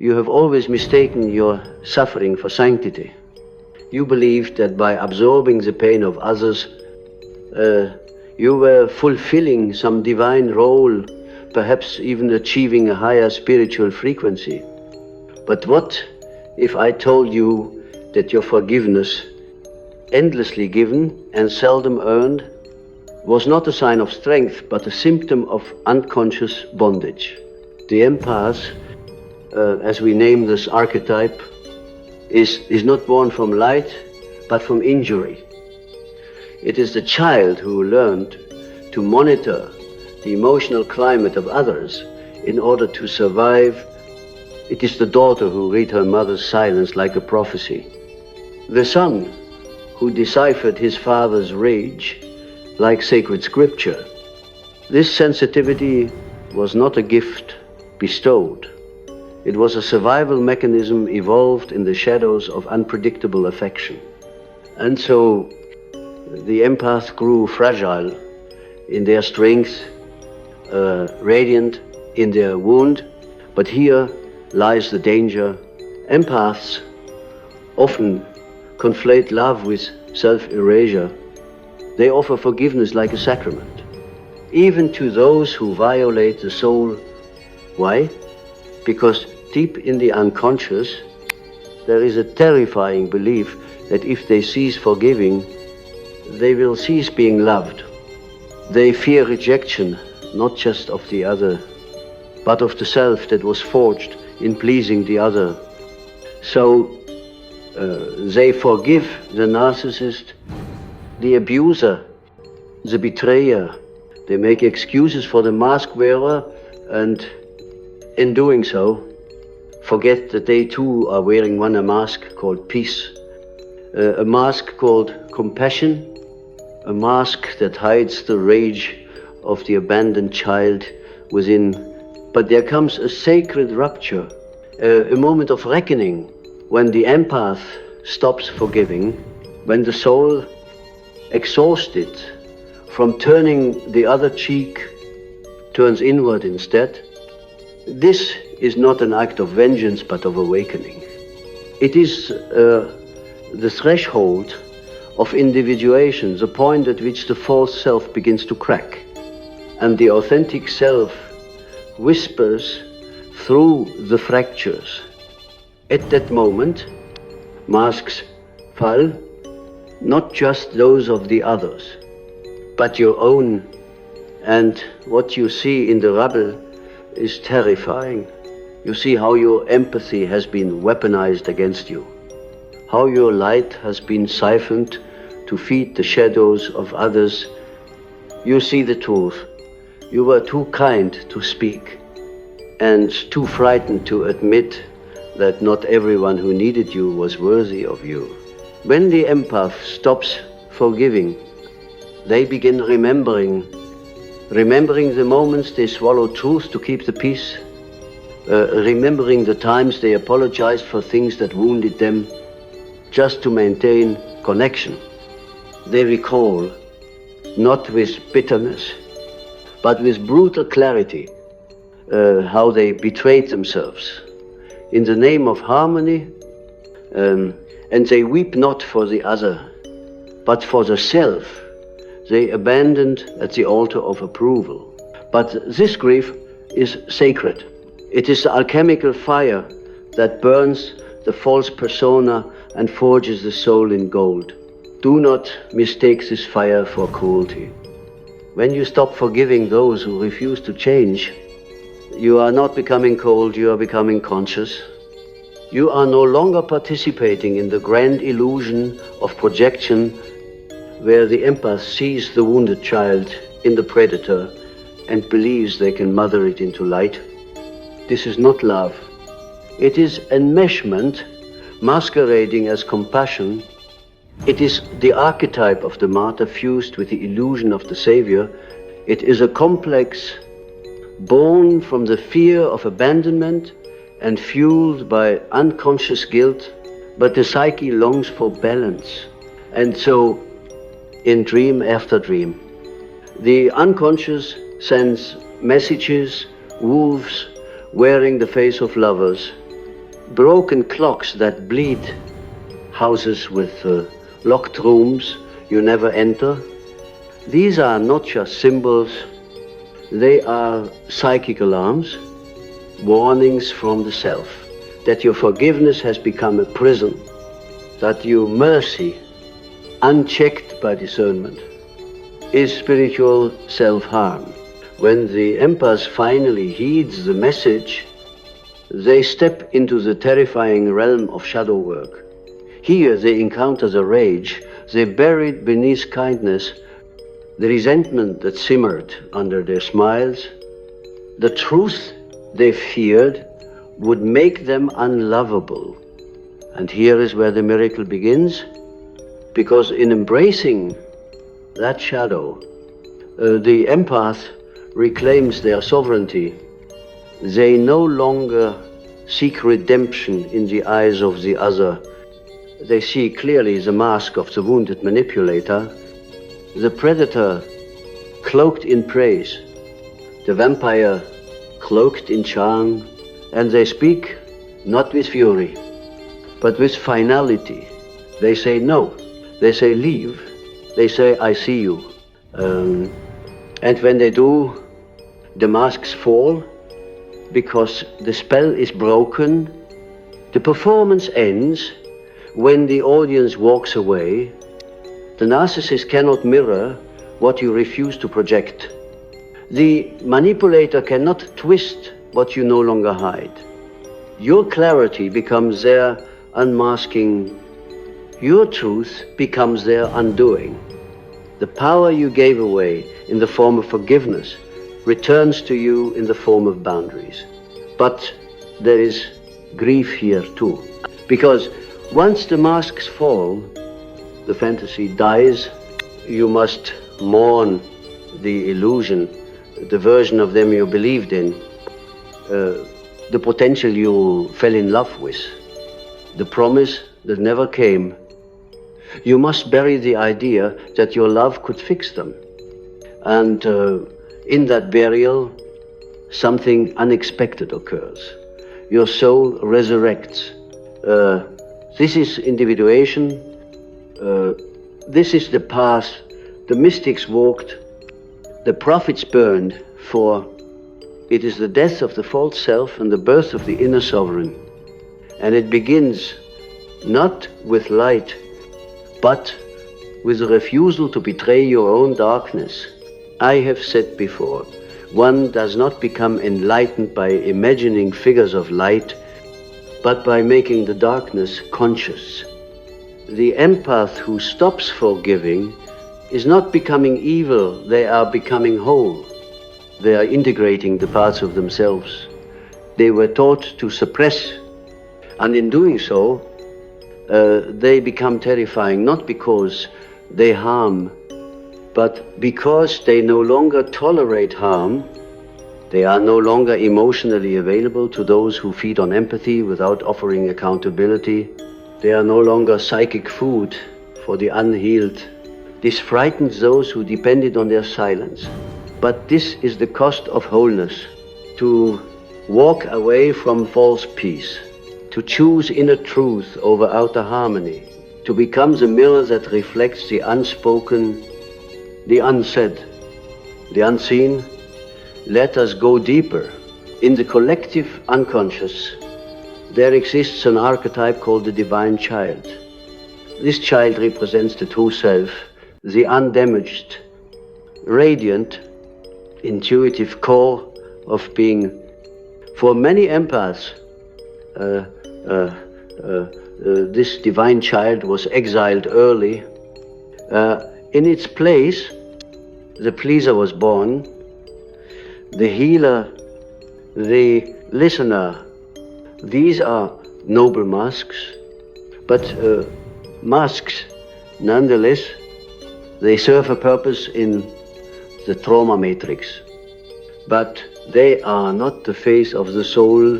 You have always mistaken your suffering for sanctity. You believed that by absorbing the pain of others, you were fulfilling some divine role, perhaps even achieving a higher spiritual frequency. But what if I told you that your forgiveness, endlessly given and seldom earned, was not a sign of strength, but a symptom of unconscious bondage? The empath, as we name this archetype, is not born from light, but from injury. It is the child who learned to monitor the emotional climate of others in order to survive. It is the daughter who read her mother's silence like a prophecy. The son who deciphered his father's rage like sacred scripture. This sensitivity was not a gift bestowed. It was a survival mechanism evolved in the shadows of unpredictable affection. And so the empath grew fragile in their strength, radiant in their wound. But here lies the danger. Empaths often conflate love with self-erasure. They offer forgiveness like a sacrament, even to those who violate the soul. Why? Because deep in the unconscious, there is a terrifying belief that if they cease forgiving, they will cease being loved. They fear rejection, not just of the other, but of the self that was forged in pleasing the other. So they forgive the narcissist, the abuser, the betrayer. They make excuses for the mask wearer, and in doing so, forget that they too are wearing a mask called peace, a mask called compassion, a mask that hides the rage of the abandoned child within. But there comes a sacred rupture, a moment of reckoning, when the empath stops forgiving, when the soul, exhausted from turning the other cheek, turns inward instead. This is not an act of vengeance, but of awakening. It is the threshold of individuation, the point at which the false self begins to crack, and the authentic self whispers through the fractures. At that moment, masks fall, not just those of the others, but your own. And what you see in the rubble is terrifying. You see how your empathy has been weaponized against you, how your light has been siphoned to feed the shadows of others. You see the truth. You were too kind to speak and too frightened to admit that not everyone who needed you was worthy of you. When the empath stops forgiving, they begin remembering the moments they swallowed truth to keep the peace, remembering the times they apologized for things that wounded them just to maintain connection. They recall, not with bitterness, but with brutal clarity, how they betrayed themselves in the name of harmony, and they weep not for the other, but for the self they abandoned at the altar of approval. But this grief is sacred. It is the alchemical fire that burns the false persona and forges the soul in gold. Do not mistake this fire for cruelty. When you stop forgiving those who refuse to change, you are not becoming cold, you are becoming conscious. You are no longer participating in the grand illusion of projection where the empath sees the wounded child in the predator and believes they can mother it into light. This is not love. It is enmeshment masquerading as compassion. It is the archetype of the martyr fused with the illusion of the savior. It is a complex born from the fear of abandonment and fueled by unconscious guilt, but the psyche longs for balance. And so, in dream after dream, the unconscious sends messages, wolves wearing the face of lovers, broken clocks that bleed, houses with locked rooms you never enter. These are not just symbols, they are psychic alarms, warnings from the self, that your forgiveness has become a prison, that your mercy, unchecked by discernment, is spiritual self-harm. When the empath finally heeds the message, they step into the terrifying realm of shadow work. Here they encounter the rage they buried beneath kindness, the resentment that simmered under their smiles. The truth they feared would make them unlovable. And here is where the miracle begins, because in embracing that shadow, the empath reclaims their sovereignty. They no longer seek redemption in the eyes of the other. They see clearly the mask of the wounded manipulator, the predator cloaked in praise, the vampire cloaked in charm, and they speak not with fury, but with finality. They say no, they say leave, they say I see you. And when they do, the masks fall, because the spell is broken. The performance ends when the audience walks away. The narcissist cannot mirror what you refuse to project. The manipulator cannot twist what you no longer hide. Your clarity becomes their unmasking. Your truth becomes their undoing. The power you gave away in the form of forgiveness returns to you in the form of boundaries. But there is grief here too, because once the masks fall, the fantasy dies. You must mourn the illusion, the version of them you believed in, the potential you fell in love with, the promise that never came. You must bury the idea that your love could fix them. And in that burial, something unexpected occurs. Your soul resurrects. This is individuation. This is the path the mystics walked, the prophets burned, for it is the death of the false self and the birth of the inner sovereign. And it begins not with light, but with a refusal to betray your own darkness. I have said before, one does not become enlightened by imagining figures of light, but by making the darkness conscious. The empath who stops forgiving is not becoming evil, they are becoming whole. They are integrating the parts of themselves they were taught to suppress, and in doing so, they become terrifying, not because they harm, but because they no longer tolerate harm. They are no longer emotionally available to those who feed on empathy without offering accountability. They are no longer psychic food for the unhealed. This frightens those who depended on their silence. But this is the cost of wholeness, to walk away from false peace, to choose inner truth over outer harmony, to become the mirror that reflects the unspoken, the unsaid, the unseen. Let us go deeper. In the collective unconscious, there exists an archetype called the divine child. This child represents the true self, the undamaged, radiant, intuitive core of being. For many empaths, this divine child was exiled early. In its place, the pleaser was born, the healer, the listener. These are noble masks, but masks, nonetheless, they serve a purpose in the trauma matrix. But they are not the face of the soul.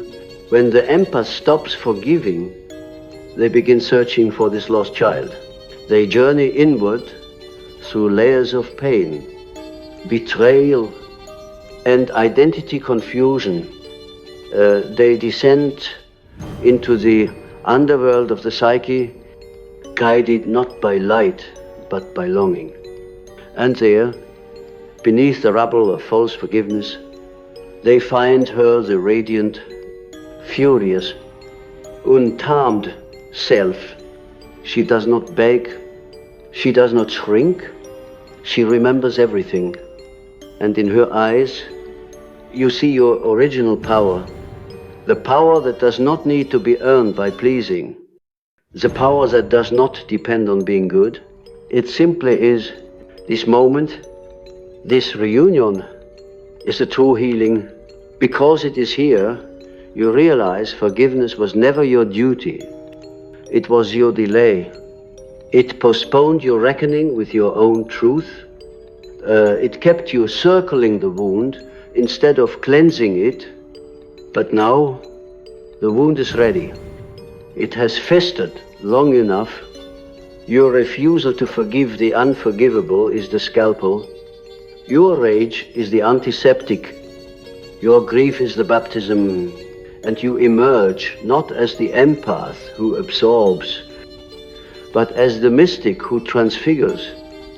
When the empath stops forgiving, they begin searching for this lost child. They journey inward through layers of pain, betrayal, and identity confusion. They descend into the underworld of the psyche, guided not by light, but by longing. And there, beneath the rubble of false forgiveness, they find her, the radiant, furious, untamed self. She does not beg, she does not shrink, she remembers everything. And in her eyes, you see your original power, the power that does not need to be earned by pleasing, the power that does not depend on being good. It simply is this moment, this reunion is a true healing. Because it is here, you realize forgiveness was never your duty. It was your delay. It postponed your reckoning with your own truth. It kept you circling the wound instead of cleansing it. But now, the wound is ready. It has festered long enough. Your refusal to forgive the unforgivable is the scalpel. Your rage is the antiseptic. Your grief is the baptism. And you emerge not as the empath who absorbs, but as the mystic who transfigures.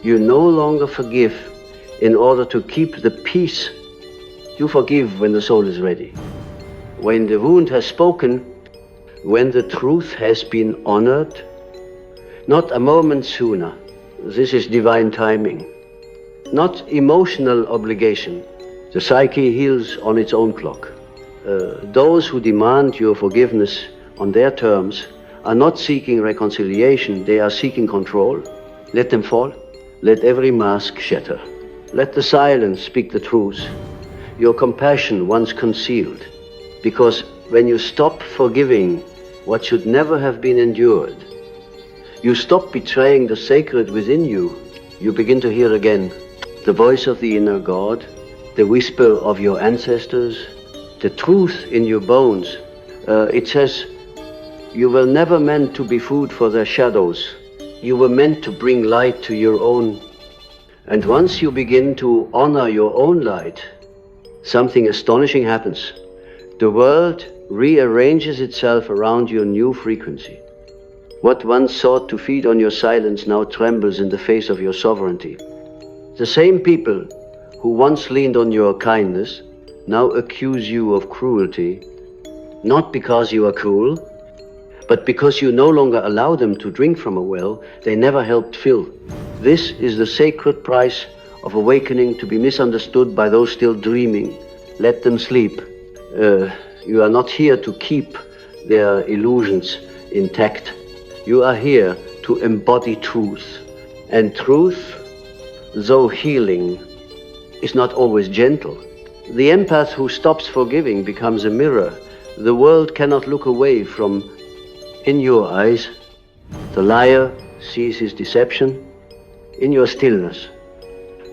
You no longer forgive in order to keep the peace. You forgive when the soul is ready. When the wound has spoken, when the truth has been honored, not a moment sooner. This is divine timing. Not emotional obligation. The psyche heals on its own clock. Those who demand your forgiveness on their terms are not seeking reconciliation, they are seeking control. Let them fall. Let every mask shatter. Let the silence speak the truth. Your compassion once concealed. Because when you stop forgiving what should never have been endured, you stop betraying the sacred within you, you begin to hear again the voice of the inner God, the whisper of your ancestors, the truth in your bones. It says, you were never meant to be food for their shadows. You were meant to bring light to your own. And once you begin to honor your own light, something astonishing happens. The world rearranges itself around your new frequency. What once sought to feed on your silence now trembles in the face of your sovereignty. The same people who once leaned on your kindness now accuse you of cruelty, not because you are cruel, but because you no longer allow them to drink from a well they never helped fill. This is the sacred price of awakening, to be misunderstood by those still dreaming. Let them sleep. You are not here to keep their illusions intact. You are here to embody truth. And truth, though healing, is not always gentle. The empath who stops forgiving becomes a mirror. The world cannot look away from in your eyes. The liar sees his deception in your stillness.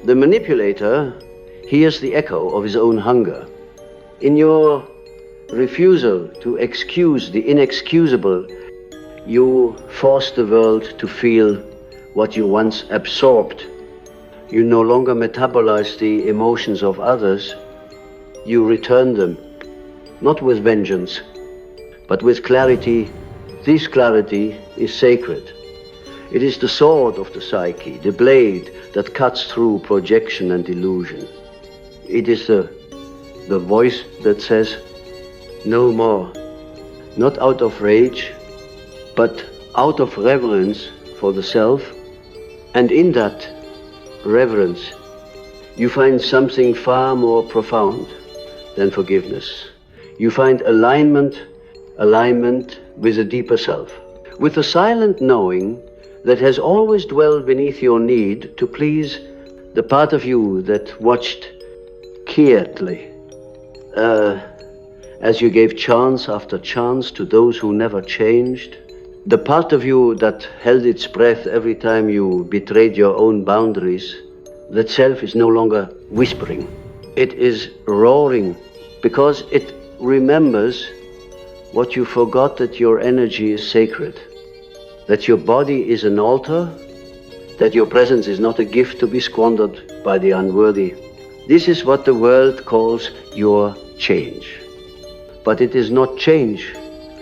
The manipulator hears the echo of his own hunger. In your refusal to excuse the inexcusable, you force the world to feel what you once absorbed. You no longer metabolize the emotions of others, you return them, not with vengeance, but with clarity. This clarity is sacred. It is the sword of the psyche, the blade that cuts through projection and illusion. It is the voice that says, no more, not out of rage, but out of reverence for the self. And in that reverence, you find something far more profound than forgiveness. You find alignment with a deeper self, with a silent knowing that has always dwelled beneath your need to please the part of you that watched quietly, as you gave chance after chance to those who never changed. The part of you that held its breath every time you betrayed your own boundaries. That self is no longer whispering. It is roaring because it remembers what you forgot, that your energy is sacred, that your body is an altar, that your presence is not a gift to be squandered by the unworthy. This is what the world calls your change. But it is not change,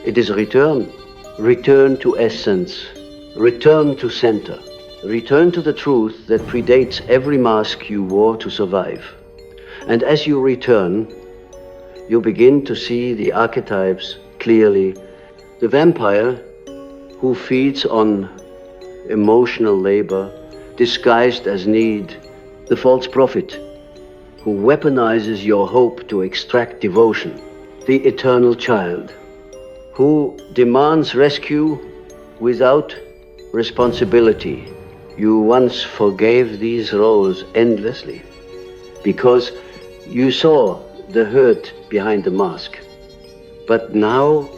It is a return. Return to essence. Return to center. Return to the truth that predates every mask you wore to survive. And as you return, you begin to see the archetypes clearly. The vampire who feeds on emotional labor disguised as need. The false prophet who weaponizes your hope to extract devotion. The eternal child who demands rescue without responsibility. You once forgave these roles endlessly because you saw the hurt behind the mask. But now,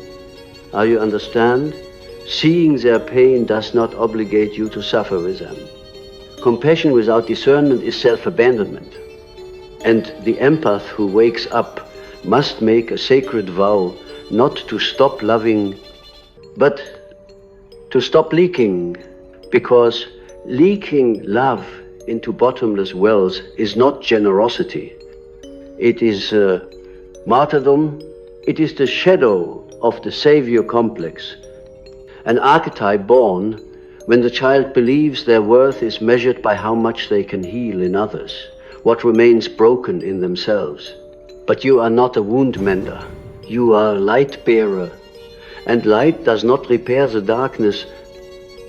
you understand, seeing their pain does not obligate you to suffer with them. Compassion without discernment is self-abandonment. And the empath who wakes up must make a sacred vow not to stop loving, but to stop leaking, because leaking love into bottomless wells is not generosity. It is martyrdom. It is the shadow of the savior complex, an archetype born when the child believes their worth is measured by how much they can heal in others, what remains broken in themselves. But you are not a wound mender. You are a light bearer. And light does not repair the darkness,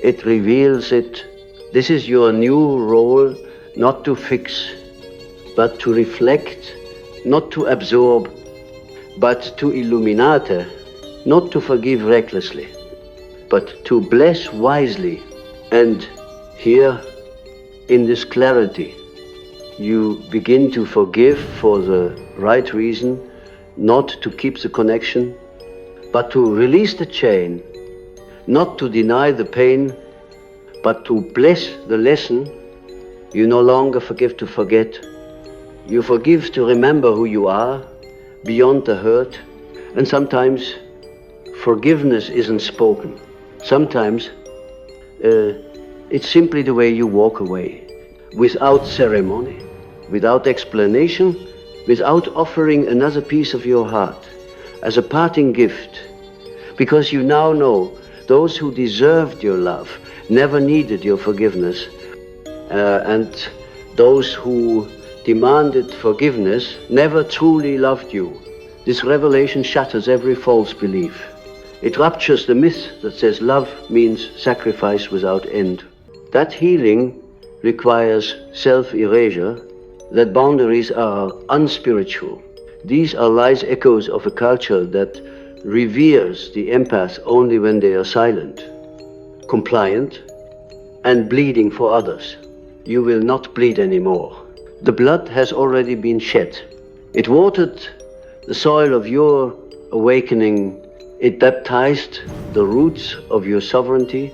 it reveals it. This is your new role, not to fix, but to reflect, not to absorb, but to illuminate, not to forgive recklessly, but to bless wisely. And here, in this clarity, you begin to forgive for the right reason, not to keep the connection, but to release the chain, not to deny the pain, but to bless the lesson. You no longer forgive to forget. You forgive to remember who you are, beyond the hurt. And sometimes forgiveness isn't spoken. Sometimes it's simply the way you walk away, without ceremony, without explanation, without offering another piece of your heart as a parting gift, because you now know those who deserved your love never needed your forgiveness, and those who demanded forgiveness never truly loved you. This revelation shatters every false belief. It ruptures the myth that says love means sacrifice without end. That healing requires self-erasure, that boundaries are unspiritual. These are lies echoes of a culture that reveres the empath only when they are silent, compliant, and bleeding for others. You will not bleed anymore. The blood has already been shed. It watered the soil of your awakening. It baptized the roots of your sovereignty.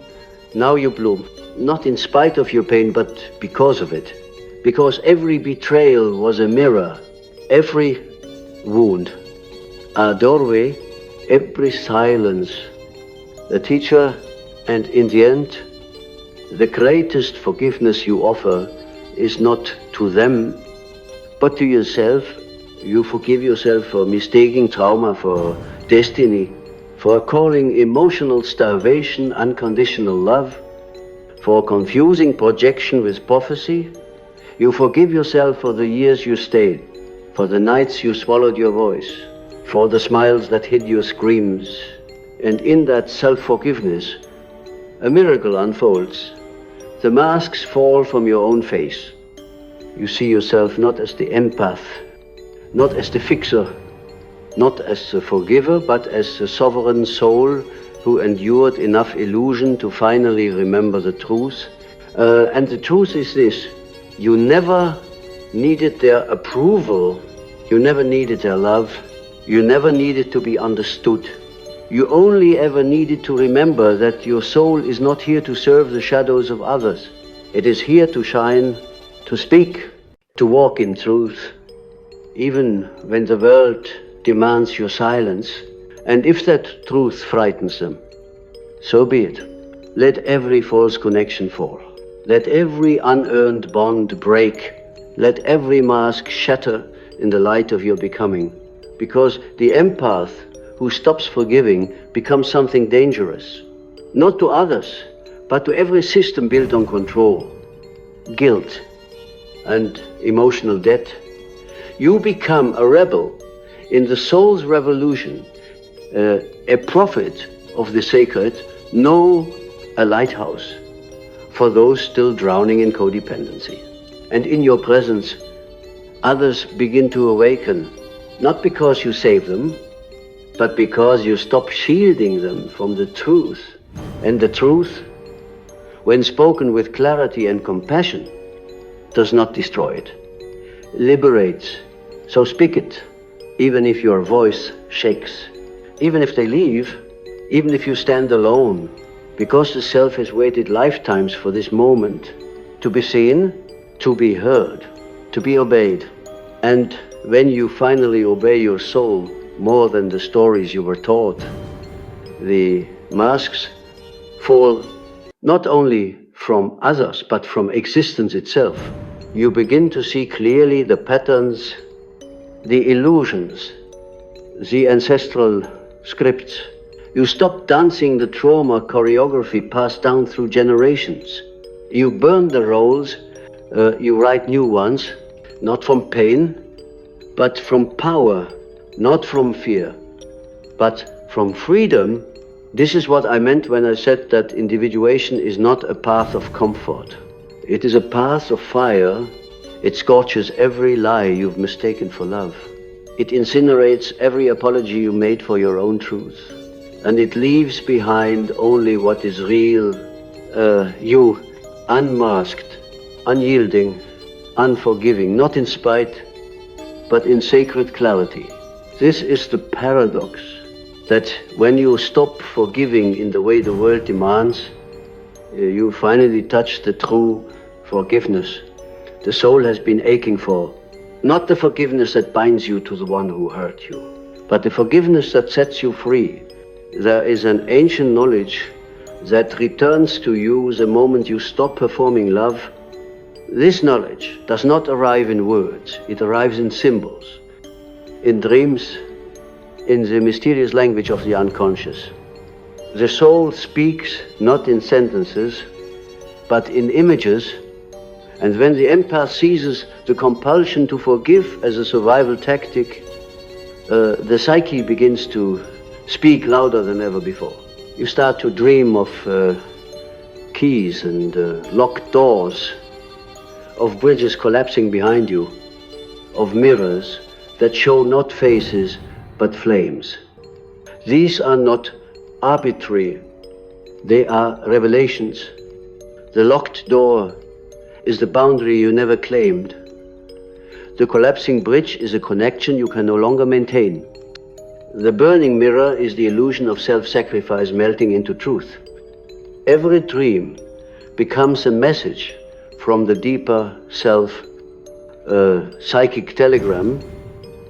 Now you bloom, not in spite of your pain, but because of it. Because every betrayal was a mirror, every wound a doorway, every silence a teacher, and in the end, the greatest forgiveness you offer is not to them, but to yourself. You forgive yourself for mistaking trauma for destiny, for calling emotional starvation unconditional love, for confusing projection with prophecy. You forgive yourself for the years you stayed, for the nights you swallowed your voice, for the smiles that hid your screams. And in that self-forgiveness, a miracle unfolds. The masks fall from your own face. You see yourself not as the empath, not as the fixer, not as the forgiver, but as the sovereign soul who endured enough illusion to finally remember the truth. And the truth is this: you never needed their approval, you never needed their love, you never needed to be understood. You only ever needed to remember that your soul is not here to serve the shadows of others. It is here to shine, to speak, to walk in truth, even when the world demands your silence. And if that truth frightens them, so be it. Let every false connection fall. Let every unearned bond break. Let every mask shatter in the light of your becoming. Because the empath who stops forgiving becomes something dangerous, not to others, but to every system built on control, guilt, and emotional debt. You become a rebel in the soul's revolution, a prophet of the sacred, no, a lighthouse for those still drowning in codependency. And in your presence, others begin to awaken, not because you save them, but because you stop shielding them from the truth. And the truth, when spoken with clarity and compassion, does not destroy it, liberates. So speak it, even if your voice shakes, even if they leave, even if you stand alone, because the self has waited lifetimes for this moment to be seen, to be heard, to be obeyed. And when you finally obey your soul more than the stories you were taught, the masks fall not only from others, but from existence itself. You begin to see clearly the patterns, the illusions, the ancestral scripts. You stop dancing the trauma choreography passed down through generations. You burn the roles, you write new ones, not from pain, but from power, not from fear, but from freedom. This is what I meant when I said that individuation is not a path of comfort. It is a path of fire. It scorches every lie you've mistaken for love. It incinerates every apology you made for your own truth. And it leaves behind only what is real, you, unmasked, unyielding, unforgiving, not in spite, but in sacred clarity. This is the paradox, that when you stop forgiving in the way the world demands, you finally touch the true forgiveness the soul has been aching for. Not the forgiveness that binds you to the one who hurt you, but the forgiveness that sets you free. There is an ancient knowledge that returns to you the moment you stop performing love. This knowledge does not arrive in words, it arrives in symbols, in dreams, in the mysterious language of the unconscious. The soul speaks not in sentences, but in images, and when the empath seizes the compulsion to forgive as a survival tactic, the psyche begins to speak louder than ever before. You start to dream of keys and locked doors, of bridges collapsing behind you, of mirrors that show not faces but flames. These are not arbitrary, they are revelations. The locked door is the boundary you never claimed. The collapsing bridge is a connection you can no longer maintain. The burning mirror is the illusion of self-sacrifice melting into truth. Every dream becomes a message from the deeper self, psychic telegram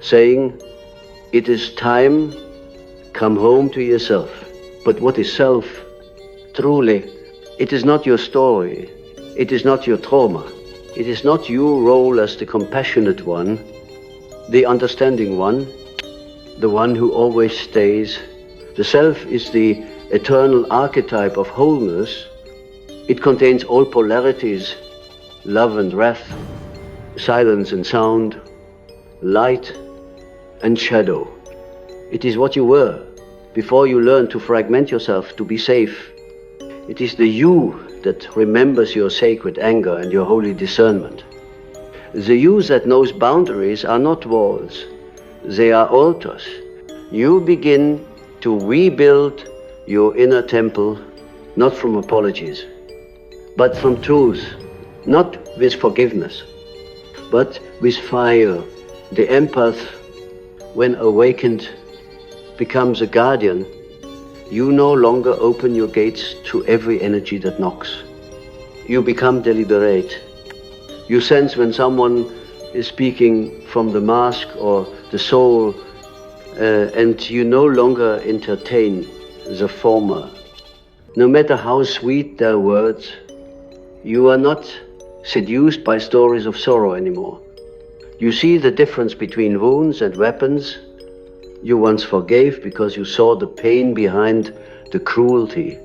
saying, it is time, come home to yourself. But what is self? Truly, it is not your story, it is not your trauma, it is not your role as the compassionate one, the understanding one, the one who always stays. The self is the eternal archetype of wholeness. It contains all polarities, love and wrath, silence and sound, light and shadow. It is what you were before you learned to fragment yourself to be safe. It is the you that remembers your sacred anger and your holy discernment. The you that knows boundaries are not walls, they are altars. You begin to rebuild your inner temple, not from apologies, but from truth, not with forgiveness, but with fire. The empath, when awakened, becomes a guardian. You no longer open your gates to every energy that knocks. You become deliberate. You sense when someone is speaking from the mask or the soul, and you no longer entertain the former. No matter how sweet their words, you are not seduced by stories of sorrow anymore. You see the difference between wounds and weapons, you once forgave because you saw the pain behind the cruelty.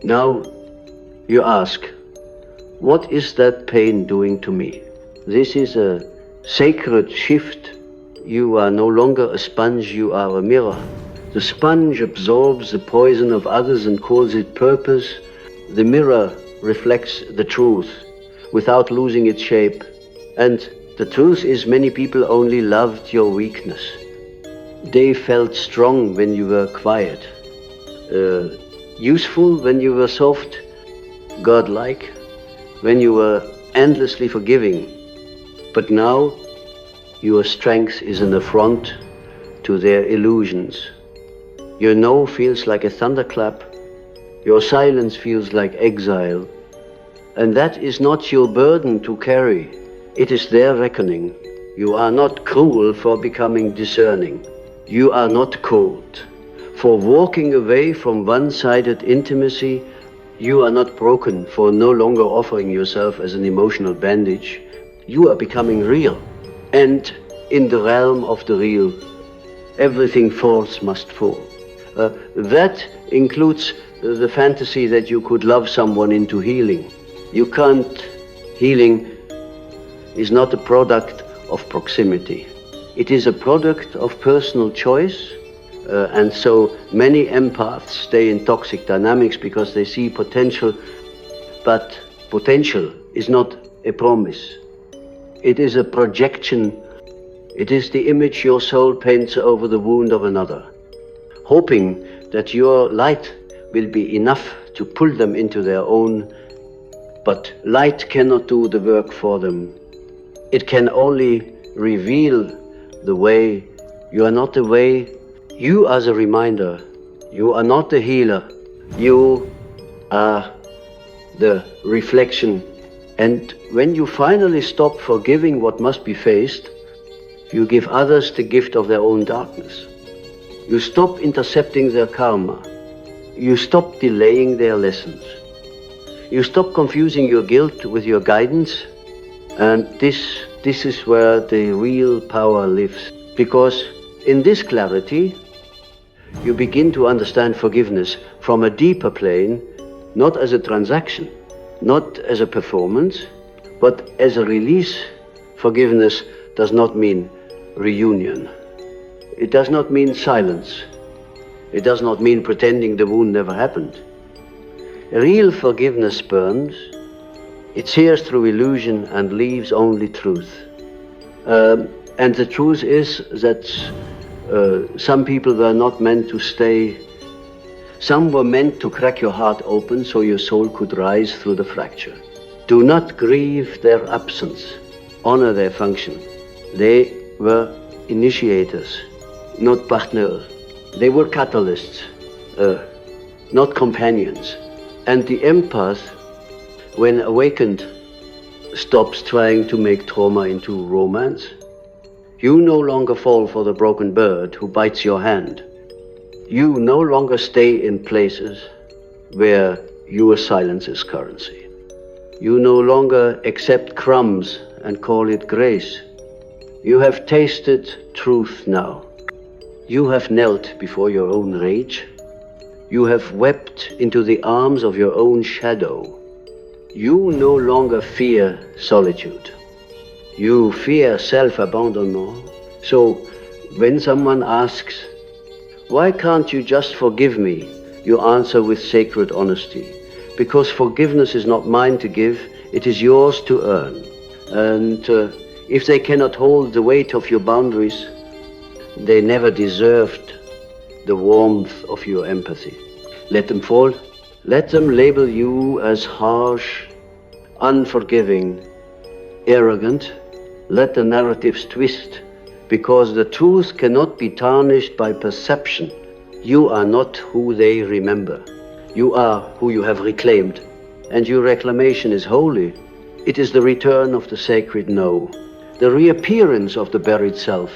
Now you ask, what is that pain doing to me? This is a sacred shift. You are no longer a sponge, you are a mirror. The sponge absorbs the poison of others and calls it purpose. The mirror reflects the truth without losing its shape. And the truth is, many people only loved your weakness. They felt strong when you were quiet, useful when you were soft, godlike when you were endlessly forgiving. But now your strength is an affront to their illusions. Your no feels like a thunderclap. Your silence feels like exile. And that is not your burden to carry. It is their reckoning. You are not cruel for becoming discerning. You are not cold for walking away from one-sided intimacy. You are not broken for no longer offering yourself as an emotional bandage. You are becoming real. And in the realm of the real, everything false must fall. That includes the fantasy that you could love someone into healing. You can't. Healing is not a product of proximity. It is a product of personal choice. And so many empaths stay in toxic dynamics because they see potential, but potential is not a promise. It is a projection. It is the image your soul paints over the wound of another, hoping that your light will be enough to pull them into their own. But light cannot do the work for them. It can only reveal the way. You are not the way. You are the reminder. You are not the healer. You are the reflection. And when you finally stop forgiving what must be faced, you give others the gift of their own darkness. You stop intercepting their karma. You stop delaying their lessons. You stop confusing your guilt with your guidance. And this is where the real power lives. Because in this clarity, you begin to understand forgiveness from a deeper plane, not as a transaction, not as a performance, but as a release. Forgiveness does not mean reunion. It does not mean silence. It does not mean pretending the wound never happened. Real forgiveness burns. It sears through illusion and leaves only truth. And the truth is that some people were not meant to stay. Some were meant to crack your heart open so your soul could rise through the fracture. Do not grieve their absence. Honor their function. They were initiators, not partners. They were catalysts, not companions. And the empath, when awakened, stops trying to make trauma into romance. You no longer fall for the broken bird who bites your hand. You no longer stay in places where your silence is currency. You no longer accept crumbs and call it grace. You have tasted truth now. You have knelt before your own rage. You have wept into the arms of your own shadow. You no longer fear solitude. You fear self-abandonment. So when someone asks, why can't you just forgive me? You answer with sacred honesty. Because forgiveness is not mine to give, it is yours to earn. And if they cannot hold the weight of your boundaries, they never deserved the warmth of your empathy. Let them fall. Let them label you as harsh, unforgiving, arrogant. Let the narratives twist, because the truth cannot be tarnished by perception. You are not who they remember. You are who you have reclaimed, and your reclamation is holy. It is the return of the sacred no, the reappearance of the buried self,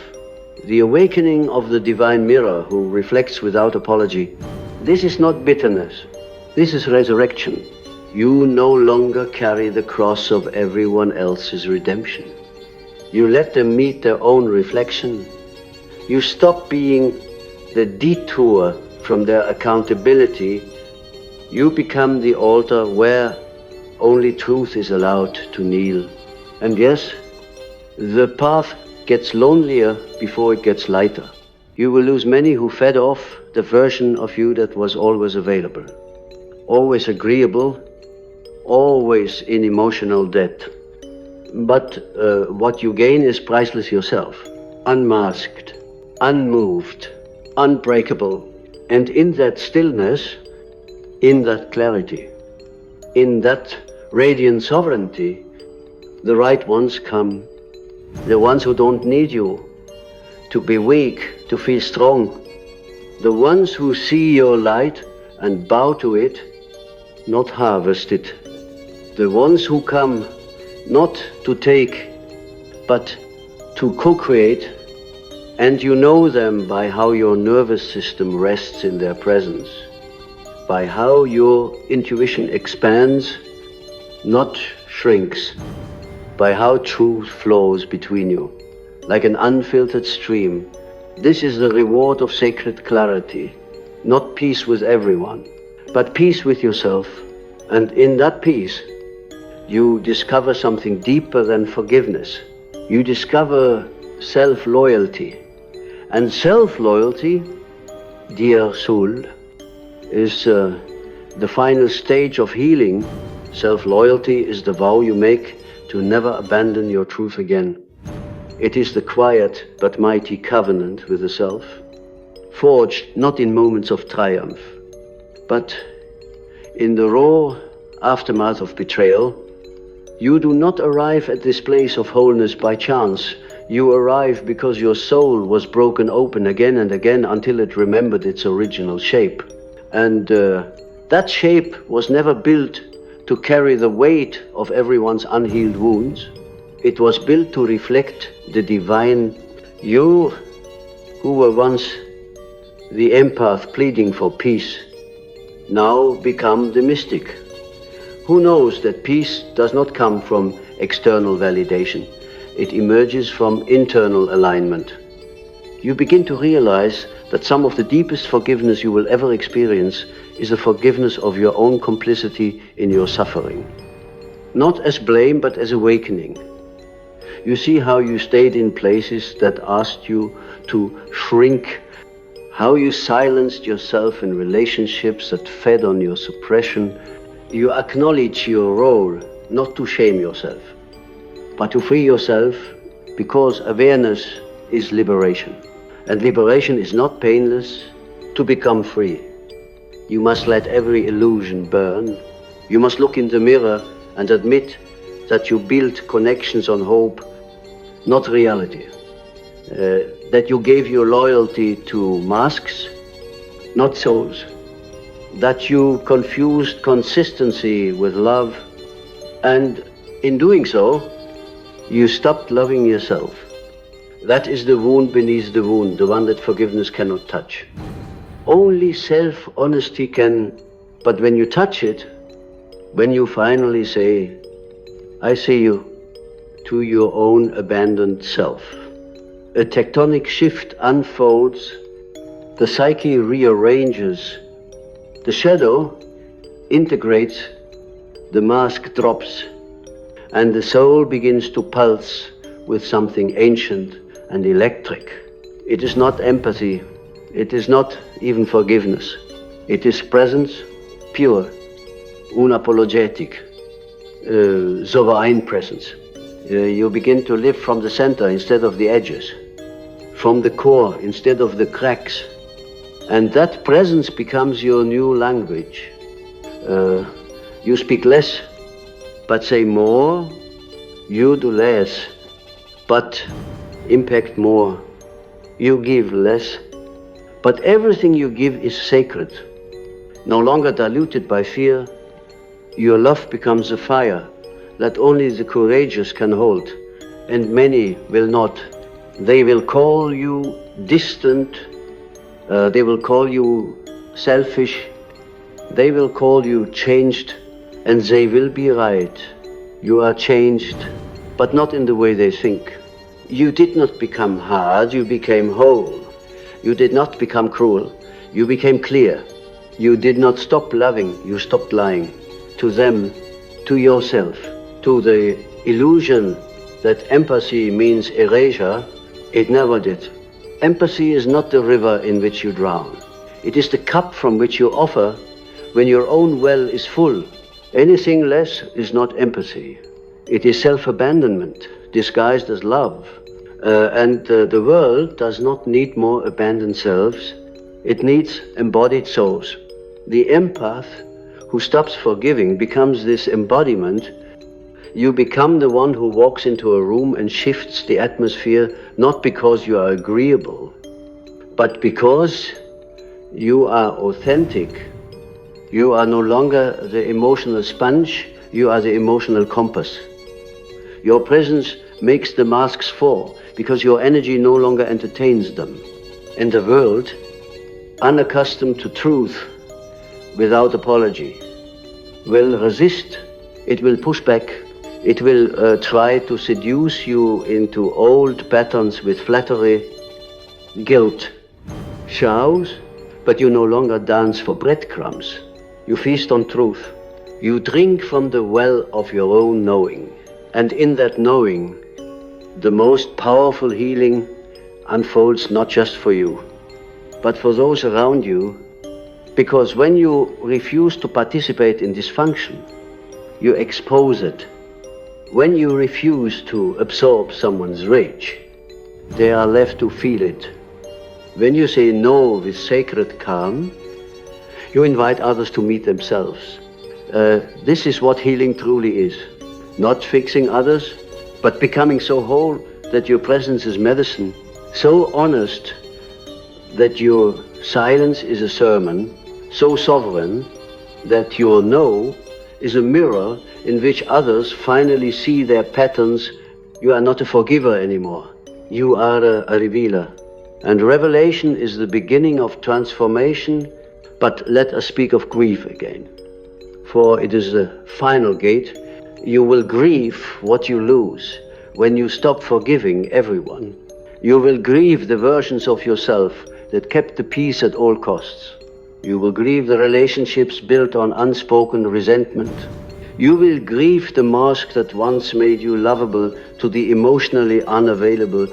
the awakening of the divine mirror who reflects without apology. This is not bitterness. This is resurrection. You no longer carry the cross of everyone else's redemption. You let them meet their own reflection. You stop being the detour from their accountability. You become the altar where only truth is allowed to kneel. And yes, the path gets lonelier before it gets lighter. You will lose many who fed off the version of you that was always available, always agreeable, always in emotional debt. But what you gain is priceless yourself, unmasked, unmoved, unbreakable. And in that stillness, in that clarity, in that radiant sovereignty, the right ones come, the ones who don't need you to be weak, to feel strong, the ones who see your light and bow to it, not harvest it, the ones who come not to take, but to co-create, and you know them by how your nervous system rests in their presence, by how your intuition expands, not shrinks, by how truth flows between you, like an unfiltered stream. This is the reward of sacred clarity, not peace with everyone, but peace with yourself. And in that peace, you discover something deeper than forgiveness. You discover self-loyalty. And self-loyalty, dear soul, is the final stage of healing. Self-loyalty is the vow you make to never abandon your truth again. It is the quiet but mighty covenant with the self, forged not in moments of triumph, but in the raw aftermath of betrayal. You do not arrive at this place of wholeness by chance. You arrive because your soul was broken open again and again until it remembered its original shape. And that shape was never built to carry the weight of everyone's unhealed wounds. It was built to reflect the divine. You, who were once the empath pleading for peace, now become the mystic, who knows that peace does not come from external validation. It emerges from internal alignment. You begin to realize that some of the deepest forgiveness you will ever experience is a forgiveness of your own complicity in your suffering. Not as blame, but as awakening. You see how you stayed in places that asked you to shrink, how you silenced yourself in relationships that fed on your suppression. You acknowledge your role, not to shame yourself, but to free yourself, because awareness is liberation. And liberation is not painless. To become free, you must let every illusion burn. You must look in the mirror and admit that you built connections on hope, not reality. That you gave your loyalty to masks, not souls. That you confused consistency with love, and in doing so, you stopped loving yourself. That is the wound beneath the wound, the one that forgiveness cannot touch. Only self-honesty can, but when you touch it, when you finally say, I see you, to your own abandoned self, a tectonic shift unfolds, the psyche rearranges, the shadow integrates, the mask drops, and the soul begins to pulse with something ancient and electric. It is not empathy, it is not even forgiveness. It is presence, pure, unapologetic, sovereign presence. You begin to live from the center instead of the edges, from the core instead of the cracks. And that presence becomes your new language. You speak less, but say more. You do less, but impact more. You give less, but everything you give is sacred. No longer diluted by fear, your love becomes a fire that only the courageous can hold, and many will not. They will call you distant, they will call you selfish, they will call you changed, and they will be right. You are changed, but not in the way they think. You did not become hard, you became whole. You did not become cruel. You became clear. You did not stop loving. You stopped lying. To them, to yourself, to the illusion that empathy means erasure, it never did. Empathy is not the river in which you drown. It is the cup from which you offer when your own well is full. Anything less is not empathy. It is self-abandonment disguised as love. And the world does not need more abandoned selves. It needs embodied souls. The empath who stops forgiving becomes this embodiment. You become the one who walks into a room and shifts the atmosphere, not because you are agreeable, but because you are authentic. You are no longer the emotional sponge, you are the emotional compass. Your presence makes the masks fall because your energy no longer entertains them. And the world, unaccustomed to truth without apology, will resist. It will push back. It will try to seduce you into old patterns with flattery. Guilt shows, but you no longer dance for breadcrumbs. You feast on truth. You drink from the well of your own knowing. And in that knowing, the most powerful healing unfolds not just for you, but for those around you. Because when you refuse to participate in dysfunction, you expose it. When you refuse to absorb someone's rage, they are left to feel it. When you say no with sacred calm, you invite others to meet themselves. This is what healing truly is. Not fixing others, but becoming so whole that your presence is medicine, so honest that your silence is a sermon, so sovereign that your no is a mirror in which others finally see their patterns. You are not a forgiver anymore. You are a revealer. And revelation is the beginning of transformation, but let us speak of grief again. For it is the final gate. You will grieve what you lose when you stop forgiving everyone. You will grieve the versions of yourself that kept the peace at all costs. You will grieve the relationships built on unspoken resentment. You will grieve the mask that once made you lovable to the emotionally unavailable.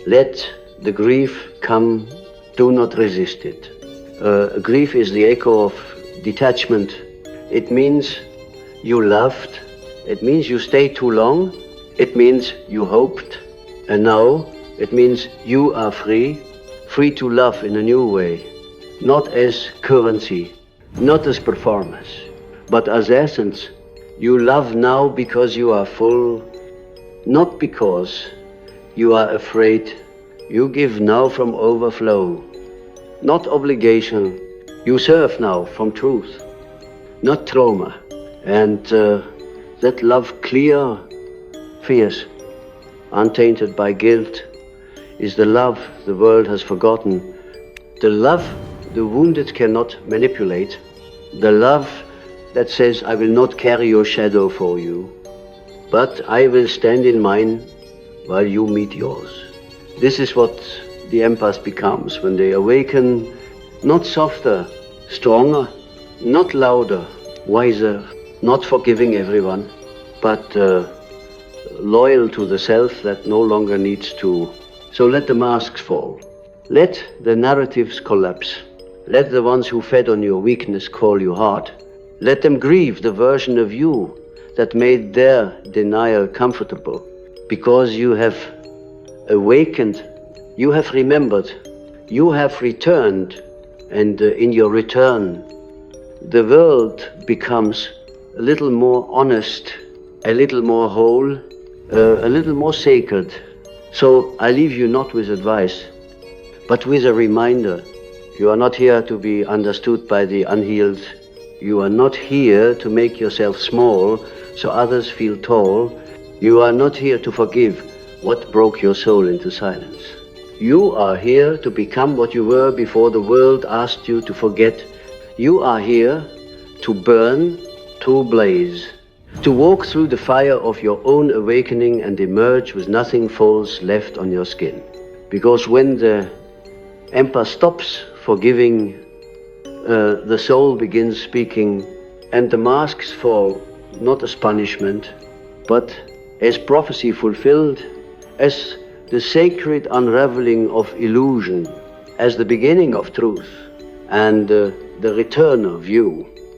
Let the grief come. Do not resist it. Grief is the echo of detachment. It means you loved. It means you stayed too long. It means you hoped. And now it means you are free, free to love in a new way. Not as currency, not as performance, but as essence. You love now because you are full, not because you are afraid. You give now from overflow, not obligation. You serve now from truth, not trauma. And that love, clear, fierce, untainted by guilt, is the love the world has forgotten. The love the wounded cannot manipulate. The love that says, I will not carry your shadow for you, but I will stand in mine while you meet yours. This is what the empath becomes when they awaken, not softer, stronger, not louder, wiser, not forgiving everyone, but loyal to the self that no longer needs to. So let the masks fall. Let the narratives collapse. Let the ones who fed on your weakness call you hard. Let them grieve the version of you that made their denial comfortable. Because you have awakened, you have remembered, you have returned, and in your return, the world becomes a little more honest, a little more whole, a little more sacred. So I leave you not with advice, but with a reminder. You are not here to be understood by the unhealed. You are not here to make yourself small so others feel tall. You are not here to forgive what broke your soul into silence. You are here to become what you were before the world asked you to forget. You are here to burn, to blaze, to walk through the fire of your own awakening and emerge with nothing false left on your skin. Because when the Empath stops forgiving, the soul begins speaking, and the masks fall not as punishment, but as prophecy fulfilled, as the sacred unraveling of illusion, as the beginning of truth, and the return of you.